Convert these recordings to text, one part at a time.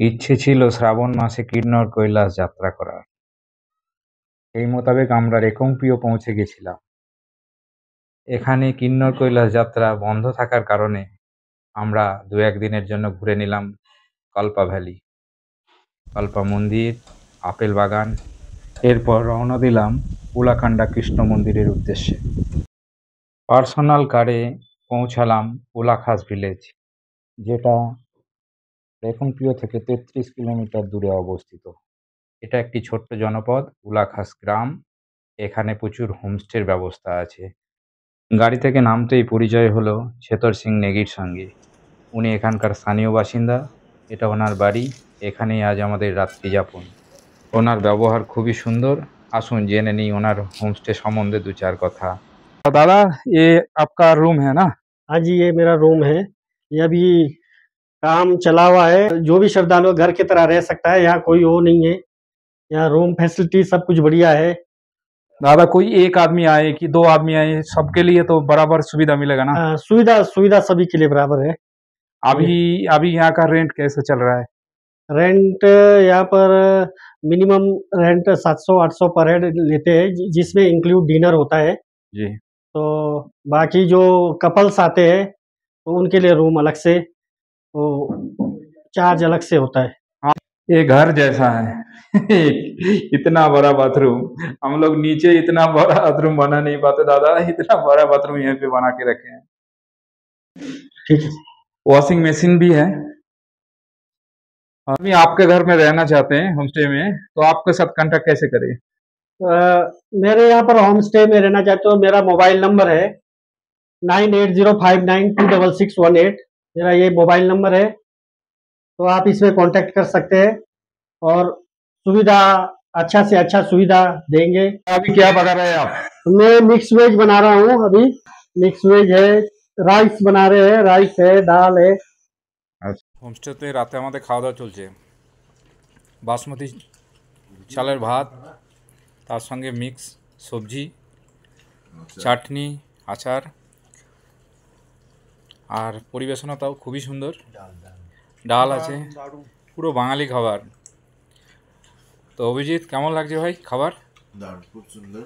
ইচ্ছে ছিল শ্রাবণ মাসে কিন্নর কৈলাস যাত্রা করার। এই মোতাবেক আমরা রেকংপিও পৌঁছে গেছিলাম। এখানে কিন্নর কৈলাস যাত্রা বন্ধ থাকার কারণে আমরা ২-১ দিনের জন্য ঘুরে নিলাম কল্পা ভ্যালি, কল্পা মন্দির, আপেল বাগান। এরপর রওনা দিলাম উলাকান্ডা কৃষ্ণ মন্দিরের উদ্দেশ্যে। পার্সোনাল কারে পৌঁছালাম উলাখাস ভিলেজ, যেটা রেকংপিও থেকে ৩৩ কিলোমিটার দূরে অবস্থিত। এটা একটি ছোট্ট জনপদ, উলাখাস গ্রাম। এখানে প্রচুর হোমস্টের ব্যবস্থা আছে। গাড়ি থেকে নামতেই পরিচয় হলো ছেতর সিং নেগির সঙ্গে। উনি এখানকার স্থানীয় বাসিন্দা। এটা ওনার বাড়ি। এখানেই আজ আমাদের রাত্রি যাপন। ওনার ব্যবহার খুবই সুন্দর। আসুন জেনে নিই ওনার হোমস্টে সম্বন্ধে ২-৪ কথা। দাদা, ये आपका रूम है ना? हाँ जी, ये मेरा रूम है। ये अभी काम चला हुआ है। जो भी श्रद्धालु घर की तरह रह सकता है, यहाँ कोई वो नहीं है। यहाँ रूम फैसिलिटी सब कुछ बढ़िया है। दादा, कोई एक आदमी आए कि 2 आदमी आए, सबके लिए तो बराबर सुविधा मिलेगा ना? सुविधा सभी के लिए बराबर है। अभी यहाँ का रेंट कैसे चल रहा है? रेंट यहाँ पर मिनिमम रेंट 700-800 पर हेड लेते हैं, जिसमें इंक्लूड डिनर होता है जी। तो बाकी जो कपल्स आते हैं तो उनके लिए रूम अलग से, तो चार्ज अलग से होता है। ये घर जैसा है। इतना बड़ा बाथरूम। हम लोग नीचे इतना बड़ा बाथरूम बना नहीं पाते दादा, इतना बड़ा बाथरूम यहाँ पे बना के रखे हैं। ठीक है। वॉशिंग मशीन भी है। अभी आपके घर में रहना चाहते हैं होमस्टे में, तो आपके साथ कांटेक्ट कैसे करें? मेरे यहाँ पर होम स्टे में रहना चाहते हो, मेरा मोबाइल नंबर है 9805926618। मेरा ये मोबाइल नंबर है, तो आप इसमें कांटेक्ट कर सकते हैं और सुविधा अच्छा से अच्छा सुविधा देंगे। अभी क्या बना रहे हैं आप? मैं मिक्स वेज बना रहा हूँ। अभी मिक्स वेज है, राइस बना रहे हैं, राइस है, दाल है। হোমস্টেতে রাতে আমাদের খাওয়া দাওয়া চলছে। বাসমতি চালের ভাত, তার সঙ্গে মিক্স সবজি, চাটনি, আচার, আর পরিবেশনাটাও খুবই সুন্দর। ডাল আছে, পুরো বাঙালি খাবার। তো অভিজিৎ, কেমন লাগছে ভাই খাবার? খুব সুন্দর।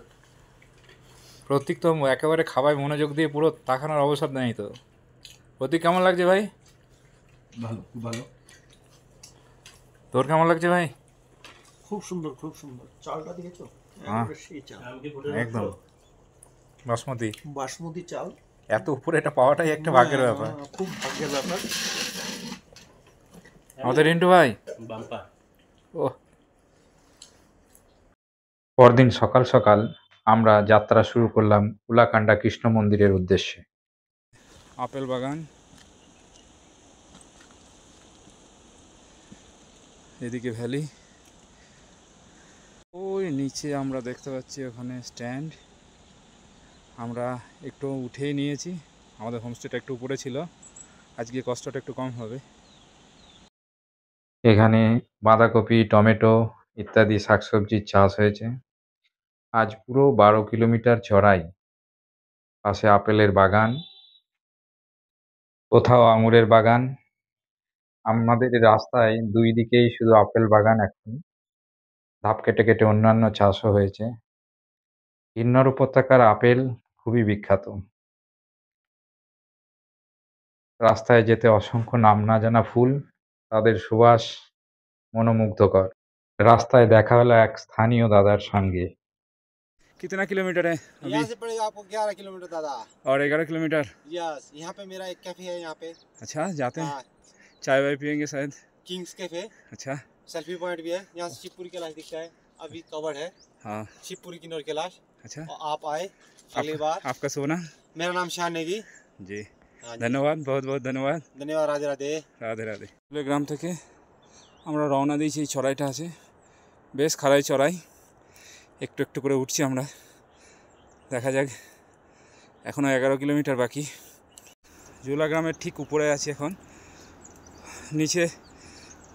প্রতীক তো একেবারে খাবায় মনোযোগ দিয়ে পুরো তাকানোর অবসর নেই। তো প্রতীক, কেমন লাগছে ভাই? ভালো, খুব ভালো। তোর কেমন লাগছে ভাই? খুব সুন্দর, খুব সুন্দর। চালটা দেখেছো? হ্যাঁ, একদম বাসমতি চাল। এত উপরে এটা পাওয়াটাই একটা ভাগ্যের ব্যাপার। খুব ভাগ্যের ব্যাপার। আমাদের রিন্টু ভাই ও। পরদিন সকাল সকাল আমরা যাত্রা শুরু করলাম উলাকান্ডা কৃষ্ণ মন্দিরের উদ্দেশ্যে। আপেল বাগান, এদিকে ভ্যালি, ওই নিচে আমরা দেখতে পাচ্ছি ওখানে স্ট্যান্ড। আমরা একটু উঠেই নিয়েছি, আমাদের হোমস্টেটা একটু উপরে ছিল, আজকে কষ্টটা একটু কম হবে। এখানে বাঁধাকপি, টমেটো ইত্যাদি শাকসবজির চাষ হয়েছে। আজ পুরো ১২ কিলোমিটার চড়াই, পাশে আপেলের বাগান, কোথাও আঙুরের বাগান। আমাদের রাস্তায় ২ দিকেই শুধু আপেল বাগান। এখন ধাপ কেটে কেটে অন্যান্য চাষও হয়েছে। কিন্নর উপত্যকার আপেল খুবই বিখ্যাত। রাস্তায় যেতে অসংখ্য নাম না জানা ফুল, তাদের সুবাস মনোমুগ্ধকর। রাস্তায় দেখা হলো এক স্থানীয় দাদার সঙ্গে। कितना किलोमीटर है अभी? यहाँ से पड़ेगा आपको 11 किलोमीटर दादा। और 11 किलोमीटर? यस, यहाँ पे मेरा एक कैफे है यहाँ पे। अच्छा, जाते हैं? हाँ, चाय वाय पियेंगे शायद? Kings cafe. अच्छा, सेल्फी पॉइंट भी है। यहाँ से शिवपुरी कैलाश दिखता है, अभी कवर्ड है। हाँ, शिवपुरी किन्नौर कैलाश। अच्छा, और आप आए अगली बार। आपका सोना? मेरा नाम शान नेगी जी, हाँ जी। ধন্যবাদ, বহুত বহুত ধন্যবাদ। धन्यवाद। राधे राधे। রাধে রাধে। গ্রাম থেকে আমরা রওনা দিয়েছি। এই চড়াইটা আছে, বেশ খাড়াই চড়াই, একটু একটু করে উঠছি আমরা। দেখা যাক, এখনও 11 কিলোমিটার বাকি। জুলা গ্রামের ঠিক উপরে আছি এখন। নিচে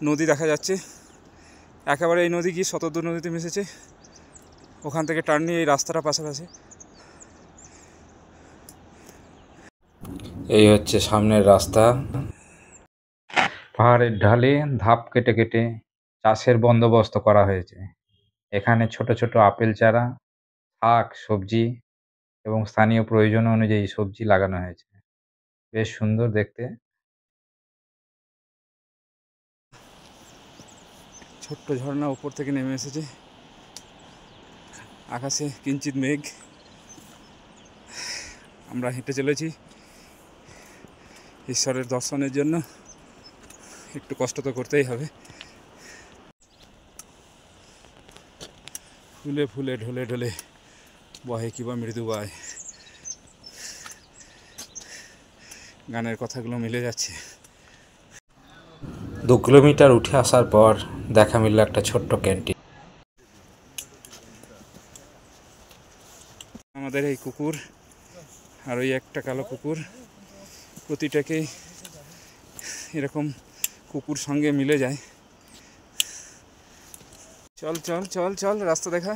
নদী দেখা যাচ্ছে, একেবারে এই নদী গিয়ে শতদ্রু নদীতে মিশেছে। ওখান থেকে টার্ন নিয়ে এই রাস্তাটা পাশাপাশি। এই হচ্ছে সামনের রাস্তা। পাহাড়ের ঢালে ধাপ কেটে কেটে চাষের বন্দোবস্ত করা হয়েছে। এখানে ছোট ছোট আপেল চারা, শাক, সবজি এবং স্থানীয় প্রয়োজন অনুযায়ী সবজি লাগানো হয়েছে। বেশ সুন্দর দেখতে। ছোট্ট ঝর্ণা উপর থেকে নেমে এসেছে, আকাশে কিঞ্চিত মেঘ। আমরা হেঁটে চলেছি ঈশ্বরের দর্শনের জন্য, একটু কষ্ট তো করতেই হবে। ফুলে ফুলে ঢলে ঢলে বহে কিবা মৃদু বায়, গানের কথাগুলো মিলে যাচ্ছে। 2 কিলোমিটার উঠে আসার পর দেখা মিলল একটা ছোট্ট ক্যান্টিন। আমাদের এই কুকুর আর ওই একটা কালো কুকুর, প্রতিটাকেই এরকম কুকুর সঙ্গে মিলে যায়। চল চল চল চল, রাস্তা দেখা।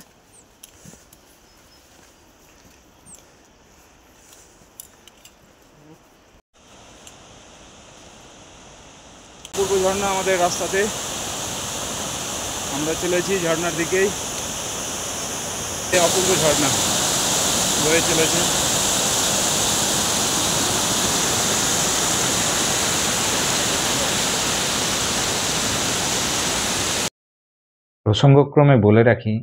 পূর্ব ঝর্ণা আমাদের রাস্তাতে, আমরা চলেছি ঝর্ণার দিকেই। অপূর্ব ঝর্ণা বয়ে চলেছে। প্রসঙ্গক্রমে বলে রাখি,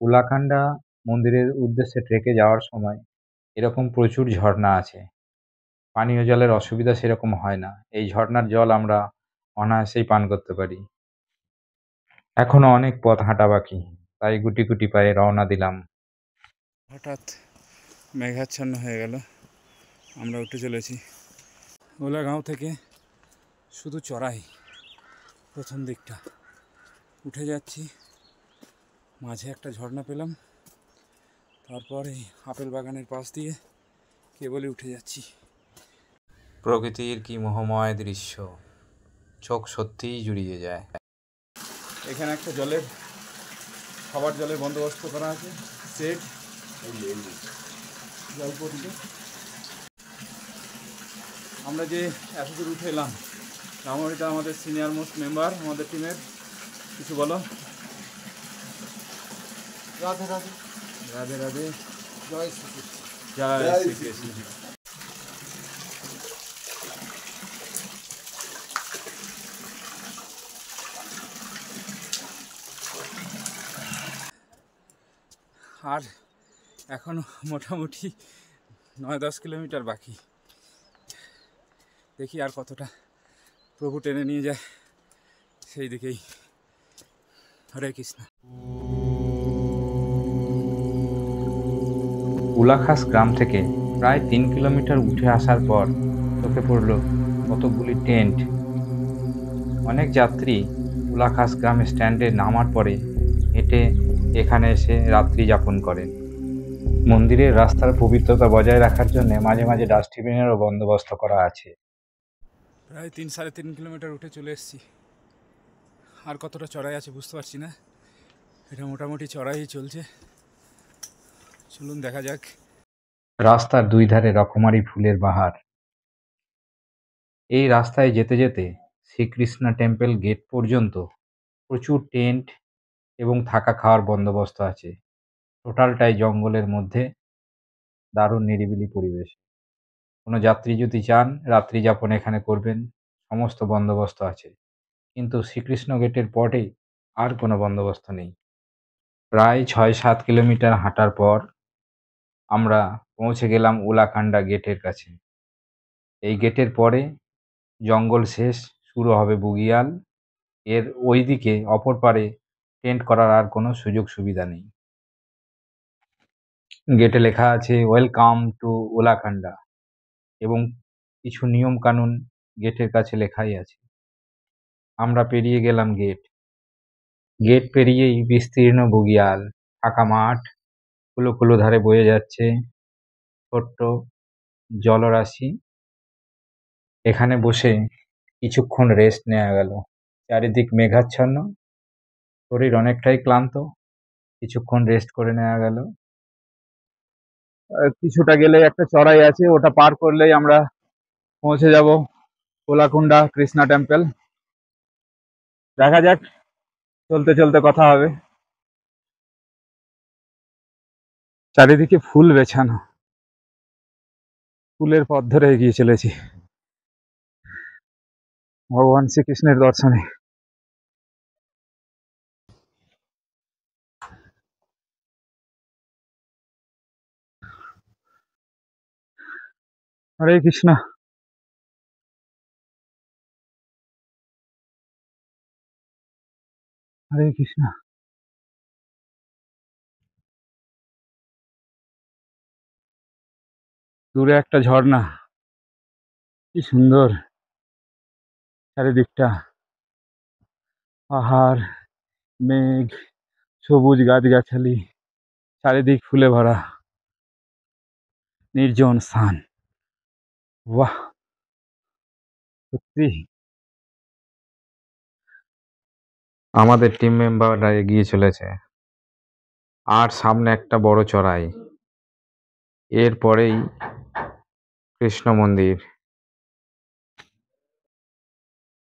উলাকান্ডা মন্দিরের উদ্দেশ্যে ট্রেকে যাওয়ার সময় এরকম প্রচুর ঝর্ণা আছে। পানীয় জলের অসুবিধা সেরকম হয় না। এই ঝর্ণার জল আমরা অনায়াসেই পান করতে পারি। এখনো অনেক পথ হাঁটা বাকি, তাই গুটি গুটি পায়ে রওনা দিলাম। হঠাৎ মেঘাচ্ছন্ন হয়ে গেল, আমরা উঠে চলেছি। গোলাগাঁও থেকে শুধু চড়াই, প্রথম দিকটা উঠে যাচ্ছি, মাঝে একটা ঝর্ণা পেলাম, তারপর এই আপেল বাগানের পাশ দিয়ে কেবলই উঠে যাচ্ছি। প্রকৃতির কি মোহময় দৃশ্য, চোখ সত্যিই জুড়িয়ে যায়। এখানে একটা জলের, খাবার জলের বন্দোবস্ত করা আছে, সেট জল পড়ছে। আমরা যে এতদূর উঠে এলাম, রামহরিটা আমাদের সিনিয়র মোস্ট মেম্বার আমাদের টিমের, কিছু বলো। রাধে রাধে। রাধে রাধে। জয় শ্রীকৃষ্ণ। জয় জয় শ্রীকৃষ্ণ। আর এখনো মোটামুটি 9-10 কিলোমিটার বাকি। দেখি আর কতটা প্রভু টেনে নিয়ে যায় সেই দিকেই। হরে কৃষ্ণ। উলাখাস গ্রাম থেকে প্রায় 3 কিলোমিটার উঠে আসার পর চোখে পড়ল কতগুলি টেন্ট। অনেক যাত্রী উলাখাস গ্রাম স্ট্যান্ডে নামার পরে হেঁটে এখানে এসে রাত্রি যাপন করেন। মন্দিরের রাস্তার পবিত্রতা বজায় রাখার জন্য মাঝে মাঝে ডাস্টবিনেরও বন্দোবস্ত করা আছে। প্রায় 3-3.5 কিলোমিটার উঠে চলে এসেছি। আর কতটা চড়াই আছে বুঝতে পারছি না, এটা মোটামুটি চড়াই চলছে। চলুন দেখা যাক। রাস্তার দুই ধারে রকমারি ফুলের বাহার। এই রাস্তায় যেতে যেতে শ্রীকৃষ্ণ টেম্পল গেট পর্যন্ত প্রচুর টেন্ট এবং থাকা খাওয়ার বন্দোবস্ত আছে। টোটালটাই জঙ্গলের মধ্যে, দারুণ নিরিবিলি পরিবেশ। কোনো যাত্রী যদি চান রাত্রি যাপন এখানে করবেন, সমস্ত বন্দোবস্ত আছে। কিন্তু শ্রীকৃষ্ণ গেটের পরেই আর কোনো বন্দোবস্ত নেই। প্রায় 6-7 কিলোমিটার হাঁটার পর আমরা পৌঁছে গেলাম উলাকান্ডা গেটের কাছে। এই গেটের পরে জঙ্গল শেষ, শুরু হবে বুগিয়াল। এর ওই দিকে অপর পারে টেন্ট করার আর কোনো সুযোগ সুবিধা নেই। গেটে লেখা আছে ওয়েলকাম টু উলাকান্ডা এবং কিছু নিয়ম কানুন গেটের কাছে লেখাই আছে। আমরা পেরিয়ে গেলাম গেট। গেট পেরিয়েই বিস্তীর্ণ বুগিয়াল, ফাঁকা মাঠ, কুলো কুলো ধারে বয়ে যাচ্ছে ছোট্ট জলরাশি। এখানে বসে কিছুক্ষণ রেস্ট নেওয়া গেল। চারিদিক মেঘাচ্ছন্ন, শরীর অনেকটাই ক্লান্ত, কিছুক্ষণ রেস্ট করে নেওয়া গেল। কিছুটা গেলে একটা চড়াই আছে, ওটা পার করলেই আমরা পৌঁছে যাব কোলাকুন্ডা কৃষ্ণা টেম্পল। দেখা যাক, চলতে চলতে কথা হবে। চারিদিকে ফুল বেছানো, ফুলের পথ ধরে এগিয়ে চলেছি ভগবান শ্রীকৃষ্ণের দর্শনে। হরে কৃষ্ণ। হরে কৃষ্ণ। দূরে একটা ঝর্ণা, কি সুন্দর চারিদিকটা, পাহাড়, মেঘ, সবুজ গাছগাছালি, চারিদিক ফুলে ভরা, নির্জন স্থান। বাহ, সত্যি। আমাদের টিম মেম্বাররা এগিয়ে চলেছে, আর সামনে একটা বড় চড়াই, এরপরেই কৃষ্ণ মন্দির।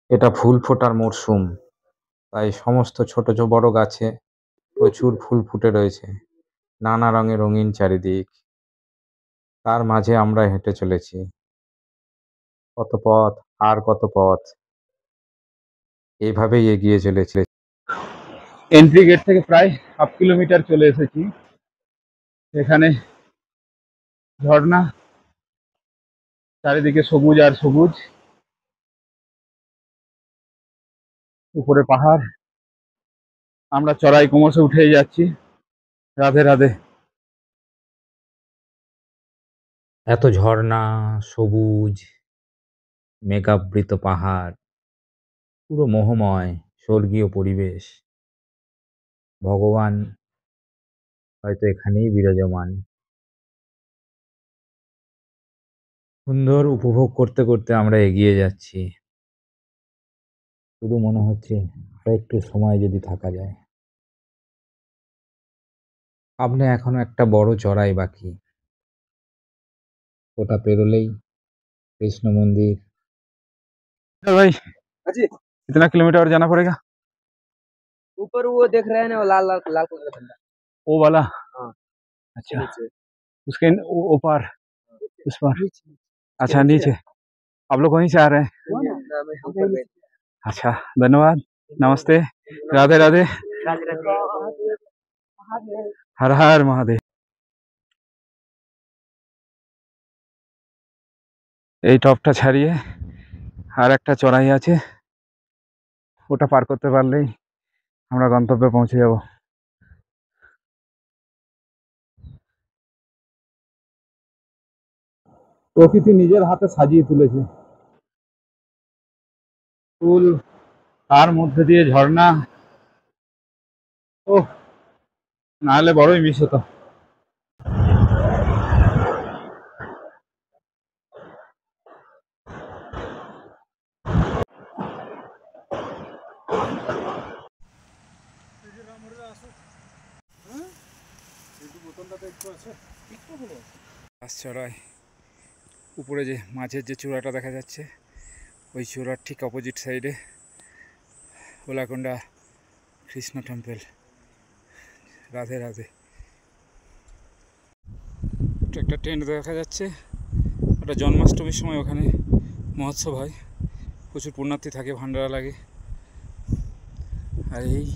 এটা ফুল ফোটার মরশুম, তাই সমস্ত ছোট বড় গাছে প্রচুর ফুল ফুটে রয়েছে, নানা রঙে রঙিন চারিদিক। তার মাঝে আমরা হেঁটে চলেছি, কত পথ আর কত পথ, এইভাবেই এগিয়ে চলেছে। এন্ট্রি গেট থেকে প্রায় 1/2 কিলোমিটার চলে এসেছি। এখানে ঝর্ণা, চারিদিকে সবুজ আর সবুজ, উপরে পাহাড়। আমরা চড়াই ক্রমশ উঠেই যাচ্ছি। রাধে রাধে। এত ঝর্ণা, সবুজ, মেঘাবৃত পাহাড়, পুরো মোহময় স্বর্গীয় পরিবেশ। ভগবান হয়তো এখানেই বিরাজমান। সুন্দর উপভোগ করতে করতে আমরা এগিয়ে যাচ্ছি, শুধু মনে হচ্ছে আর একটু সময় যদি থাকা যায়। সামনে এখনো একটা বড় চড়াই বাকি, ওটা পেরোলেই কৃষ্ণ মন্দির। भाई अजी कितना किलोमीटर और जाना पड़ेगा? ऊपर वो देख रहे हैं ना, वो लाल लाल लाल कलर का झंडा। वो वाला? हाँ। अच्छा, नीचे उसके ऊपर, उस पर। नीचे अच्छा, नीचे। आप लोग वहीं से आ रहे हैं? ना, मैं हम कर गए। अच्छा, धन्यवाद, नमस्ते, राधे राधे, हर हर महादेव। এই টপটা ছাড়িয়ে আর একটা চড়াই আছে, ওটা পার করতে পারলেই আমরা গন্তব্যে পৌঁছে যাব। প্রকৃতি নিজের হাতে সাজিয়ে তুলেছে, ফুল, তার মধ্যে দিয়ে ঝর্ণা। ও, না হলে বড়ই মিস হতো। চড়াই উপরে যে মাঝের যে চূড়াটা দেখা যাচ্ছে, ওই চূড়ার ঠিক অপোজিট সাইডে কোলাকুন্ডা কৃষ্ণ টেম্পল। রাধে রাধে। একটা টেন্ট দেখা যাচ্ছে, ওটা জন্মাষ্টমীর সময় ওখানে মহোৎসব হয়, প্রচুর পুণ্যার্থী থাকে, ভান্ডারা লাগে। আর এই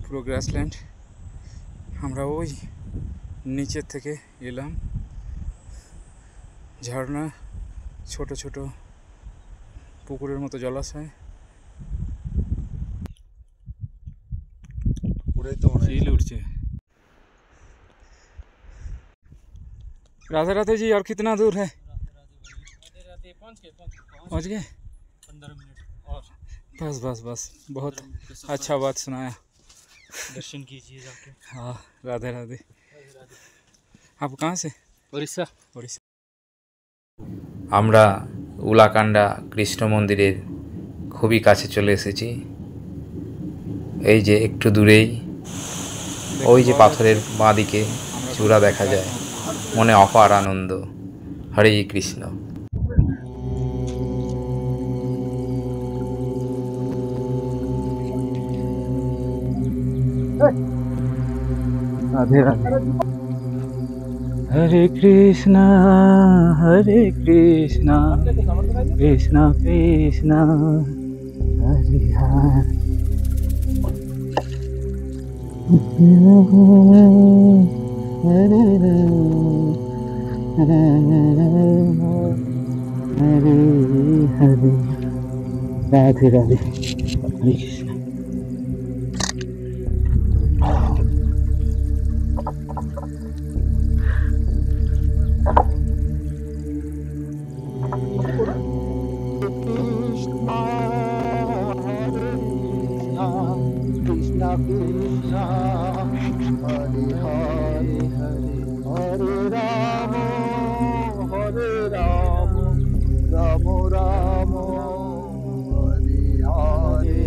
পুরো গ্রাসল্যান্ড। আমরা ওই নিচের থেকে এলাম, ঝর্ণা, ছোট ছোট পুকুরের মতো জলাশয়, চিল उठছে। राधे राधे जी, और कितना दूर है? पहुँच गए? 15 मिनट और बस बस बस, बहुत अच्छा बात सुनाया। दर्शन कीजिए जाके। हाँ, राधे राधे। आप कहाँ से? उड़ीसा। उड़ीसा। আমরা উলাকান্ডা কৃষ্ণ মন্দিরের খুবই কাছে চলে এসেছি। এই যে একটু দূরেই ওই যে পাথরের বাঁদিকে চূড়া দেখা যায়, মনে অপার আনন্দ। হরে কৃষ্ণ। राधे राधे। हरे कृष्णा कृष्णा कृष्णा हरे हरे। हरे हरे राधे राधे हरे Krishna. Krishna Krishna Hare Hare Hare Rama Hare Rama Rama Rama Hare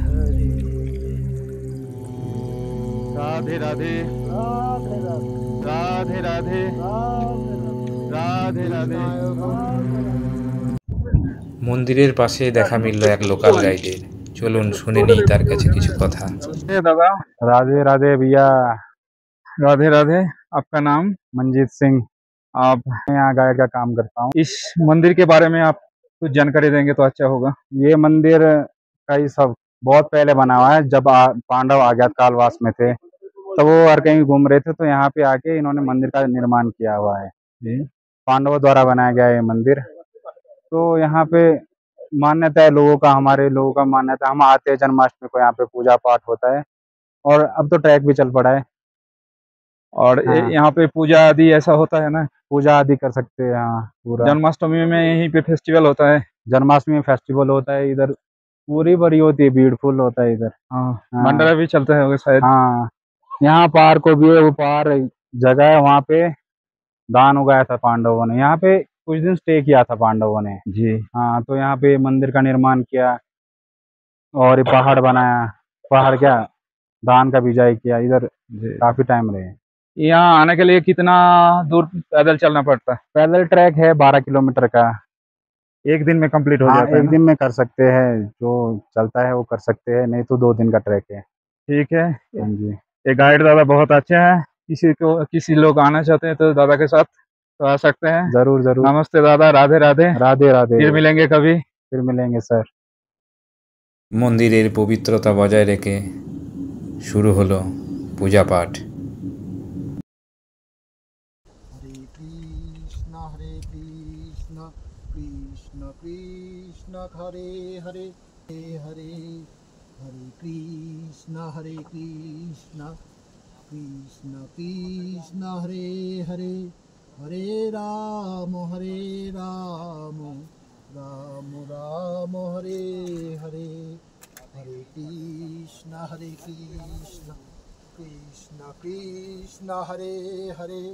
Hare Radhe Radhe Radhe Radhe Radhe Radhe. মন্দিরের পাশে দেখা মিলল এক লোকাল গাইডের। চলুন শুনে নিই তার কাছে কিছু কথা। दादा राधे राधे भैया। राधे राधे। आपका नाम? मंजीत सिंह। आप? मैं यहाँ गाइड का काम करता हूँ। इस मंदिर के बारे में आप कुछ जानकारी देंगे तो अच्छा होगा। ये मंदिर कई सब बहुत पहले बना हुआ है। जब पांडव अज्ञातवास में थे तो वो हर कहीं घूम रहे थे, तो यहाँ पे आके इन्होंने मंदिर का निर्माण किया हुआ है। पांडवों द्वारा बनाया गया है ये मंदिर। तो यहाँ पे मान्यता है लोगों का, हमारे लोगों का मान्यता, हम आते हैं जन्माष्टमी को, यहाँ पे पूजा पाठ होता है और अब तो ट्रैक भी चल पड़ा है। और यहाँ पे पूजा आदि ऐसा होता है ना, पूजा आदि कर सकते हैं। हाँ, पूरा जन्माष्टमी में यहीं पे फेस्टिवल होता है। जन्माष्टमी में फेस्टिवल होता है, इधर पूरी बड़ी होती है, भीड़ फुल होता है इधर। हाँ, भंडारा भी चलते हैं शायद। हाँ, यहाँ पार को भी है, वो पार जगह है, वहाँ पे दान उगाया था पांडवों ने। यहाँ पे कुछ दिन स्टे किया था पांडवों ने जी। हाँ, तो यहाँ पे मंदिर का निर्माण किया और ये पहाड़ बनाया। पहाड़ क्या, दान का बिजाई किया। इधर काफी टाइम रहे। यहाँ आने के लिए कितना दूर पैदल चलना पड़ता है? पैदल ट्रैक है 12 किलोमीटर का। एक दिन में कंप्लीट हो जाता है? एक दिन में कर सकते हैं, जो चलता है वो कर सकते हैं, नहीं तो 2 दिन का ट्रैक है। ठीक है। हाँ जी। ये गाइड दादा बहुत अच्छे हैं। किसी लोग आना चाहते हैं तो दादा के साथ तो आ सकते हैं। जरूर जरूर। नमस्ते दादा। राधे राधे। राधे राधे। फिर मिलेंगे कभी। फिर मिलेंगे सर। মন্দিরের পবিত্রতা বজায় রেখে শুরু হলো পূজা পাঠ। Hare Krishna Krishna Krishna Hare Hare Hare Hare Krishna Krishna Krishna Hare Hare Hare Rama Rama Rama Hare Hare Hare Krishna Krishna Krishna Hare Hare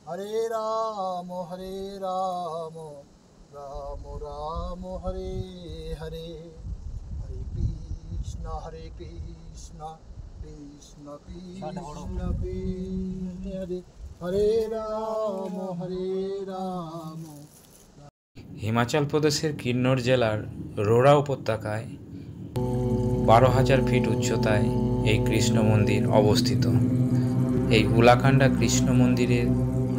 Hare Rama Rama Rama Hare Hare Hare Krishna Krishna Krishna Hare Hare Rama Rama। Himachal প্রদেশের কিন্নর জেলার রোড়া উপত্যকায় 12,000 fit উচ্চতায় এই কৃষ্ণ মন্দির অবস্থিত। এই উলাকান্ডা কৃষ্ণ মন্দিরের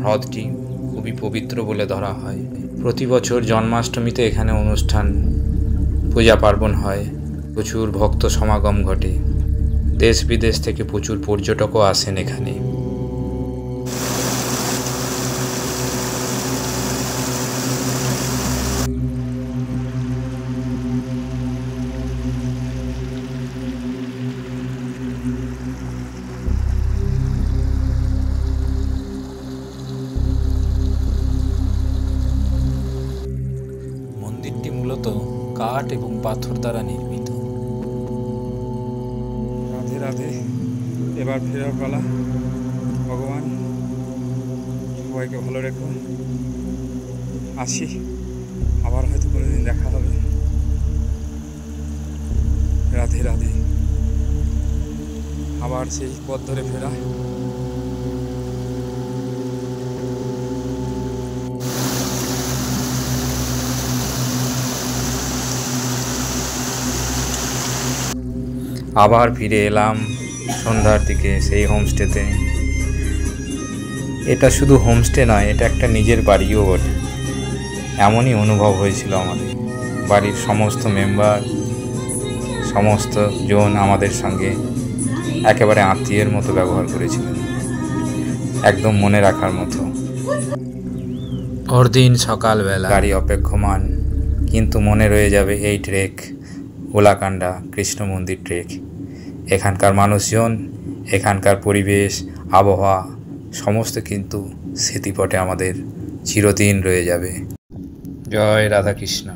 হ্রদটি খুবই পবিত্র বলে ধরা হয়। প্রতি বছর জন্মাষ্টমীতে এখানে অনুষ্ঠান, পূজা পার্বণ হয়, প্রচুর ভক্ত সমাগম ঘটে। দেশ বিদেশ থেকে প্রচুর পর্যটকও আসেন এখানে। মন্দিরটি মূলত কাঠ এবং পাথর দ্বারা নির্মিত। রাধে রাধে। এবার ফেরার পালা। ভগবান সবাইকে ভালো রেখো। আসি, আবার হয়তো কোনোদিন দেখা হবে। রাধে রাধে। আবার সেই পথ ধরে ফেরা। আবার ফিরে এলাম সন্ধ্যার দিকে সেই হোমস্টেতে, এটা শুধু হোমস্টে নয়, এটা একটা নিজের বাড়িও বটে। এমনই অনুভব হয়েছিল আমাদের। বাড়ির সমস্ত মেম্বার, সমস্ত জন আমাদের সঙ্গে একেবারে আত্মীয়ের মতো ব্যবহার করেছিলেন, একদম মনে রাখার মতো। পরদিন সকালবেলা গাড়ি অপেক্ষমান, কিন্তু মনে রয়ে যাবে এই ট্রেক, ওলাকান্ডা কৃষ্ণ মন্দির ট্রেক। এখানকার মানুষজন, এখানকার পরিবেশ, আবহাওয়া সমস্ত কিন্তু স্মৃতিপটে আমাদের চিরদিন রয়ে যাবে। জয় রাধাকৃষ্ণ।